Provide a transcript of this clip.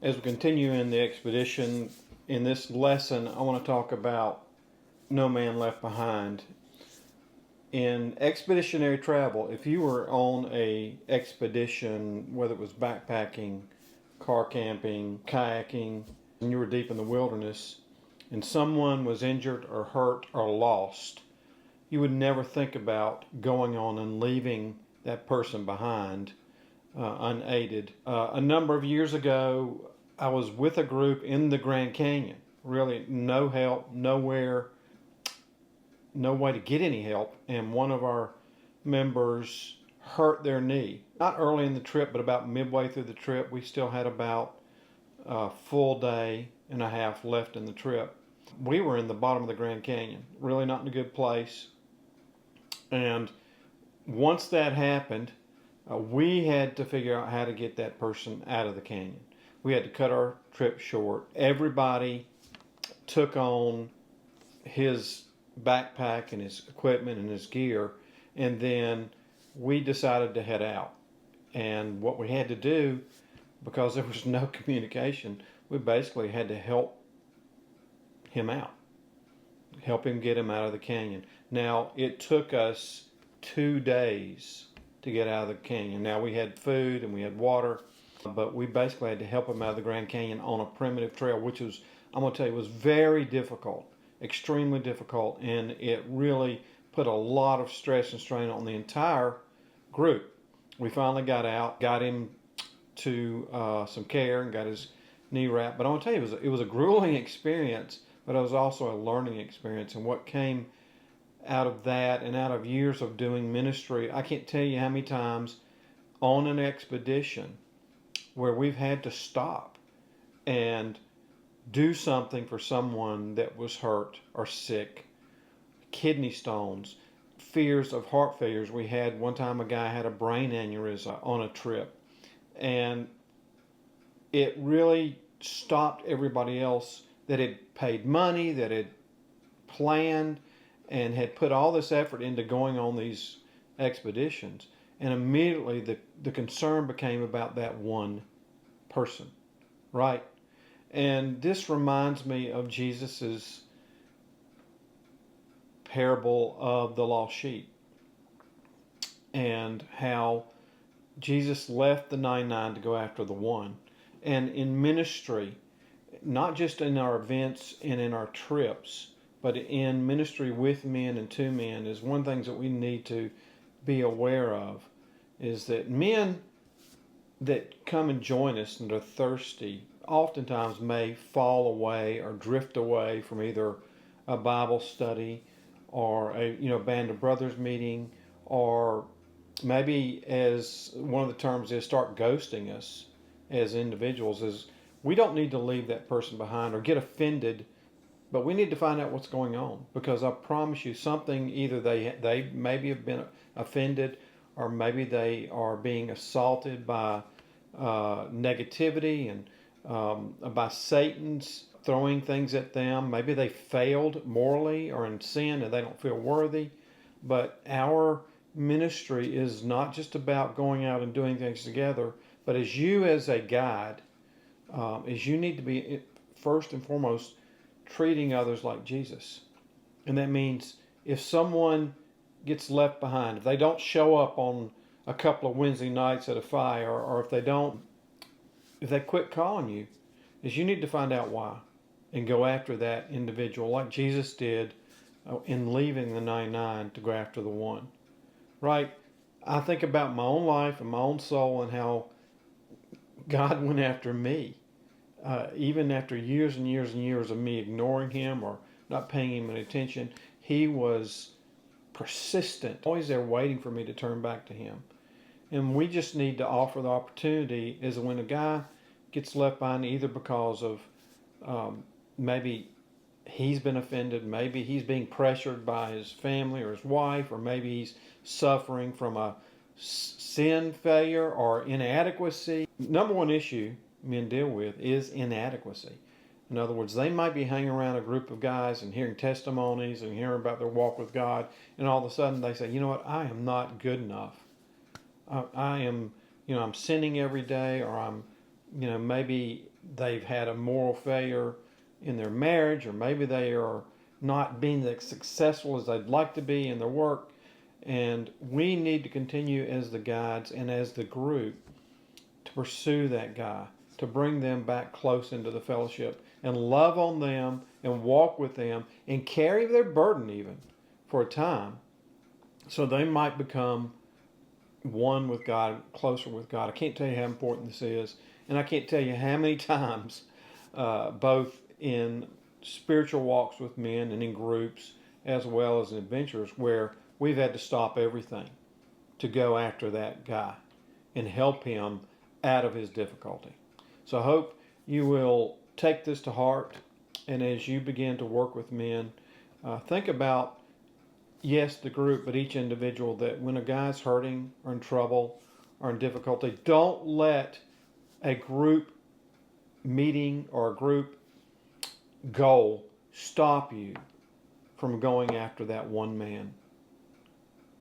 As we continue in the expedition, in this lesson, I want to talk about No Man Left Behind. In expeditionary travel, if you were on a expedition, whether it was backpacking, car camping, kayaking, and you were deep in the wilderness, and someone was injured or hurt or lost, you would never think about going on and leaving that person behind unaided. A number of years ago, I was with a group in the Grand Canyon. Really, no help, nowhere, no way to get any help. And one of our members hurt their knee. Not early in the trip, but about midway through the trip. We still had about a full day and a half left in the trip. We were in the bottom of the Grand Canyon, really not in a good place. And once that happened, we had to figure out how to get that person out of the canyon. We had to cut our trip short. Everybody took on his backpack and his equipment and his gear, and then we decided to head out. And what we had to do, because there was no communication, we basically had to help him out, help him get him out of the canyon. Now, it took us 2 days to get out of the canyon. Now, we had food and we had water, but we basically had to help him out of the Grand Canyon on a primitive trail, which was, I'm going to tell you, was very difficult, extremely difficult, and it really put a lot of stress and strain on the entire group. We finally got out, got him to some care and got his knee wrapped. But I want to tell you, it was a grueling experience, but it was also a learning experience. And what came out of that and out of years of doing ministry, I can't tell you how many times on an expedition where we've had to stop and do something for someone that was hurt or sick, kidney stones, fears of heart failures. We had one time a guy had a brain aneurysm on a trip, and it really stopped everybody else that had paid money, that had planned and had put all this effort into going on these expeditions. And immediately the concern became about that one person, right? And this reminds me of Jesus's parable of the lost sheep and how Jesus left the 99 to go after the one. And in ministry, not just in our events and in our trips, but in ministry with men and to men, is one of the things that we need to be aware of, is that men that come and join us and are thirsty oftentimes may fall away or drift away from either a Bible study or a band of brothers meeting, or maybe, as one of the terms is, start ghosting us as individuals. Is we don't need to leave that person behind or get offended, but we need to find out what's going on, because I promise you something, either they maybe have been offended, or maybe they are being assaulted by negativity and by Satan's throwing things at them. Maybe they failed morally or in sin and they don't feel worthy. But our ministry is not just about going out and doing things together, but as you as a guide, is you need to be first and foremost treating others like Jesus. And that means if someone gets left behind, if they don't show up on a couple of Wednesday nights at a fire, or if they quit calling you, is you need to find out why and go after that individual like Jesus did in leaving the 99 to go after the one. Right? I think about my own life and my own soul and how God went after me. Even after years and years and years of me ignoring him or not paying him any attention, he was persistent, always there waiting for me to turn back to him. And we just need to offer the opportunity, is when a guy gets left behind, either because of maybe he's been offended, maybe he's being pressured by his family or his wife, or maybe he's suffering from a sin failure or inadequacy. Number one issue men deal with is inadequacy. In other words, they might be hanging around a group of guys and hearing testimonies and hearing about their walk with God, and all of a sudden they say, you know what, I am not good enough. I am, I'm sinning every day, or I'm maybe they've had a moral failure in their marriage, or maybe they are not being as successful as they'd like to be in their work. And we need to continue as the guides and as the group to pursue that guy, to bring them back close into the fellowship and love on them and walk with them and carry their burden even for a time, so they might become one with God, closer with God. I can't tell you how important this is, and I can't tell you how many times, both in spiritual walks with men and in groups, as well as in adventures, where we've had to stop everything to go after that guy and help him out of his difficulty. So I hope you will take this to heart, and as you begin to work with men, think about, yes, the group, but each individual, that when a guy's hurting or in trouble or in difficulty, don't let a group meeting or a group goal stop you from going after that one man.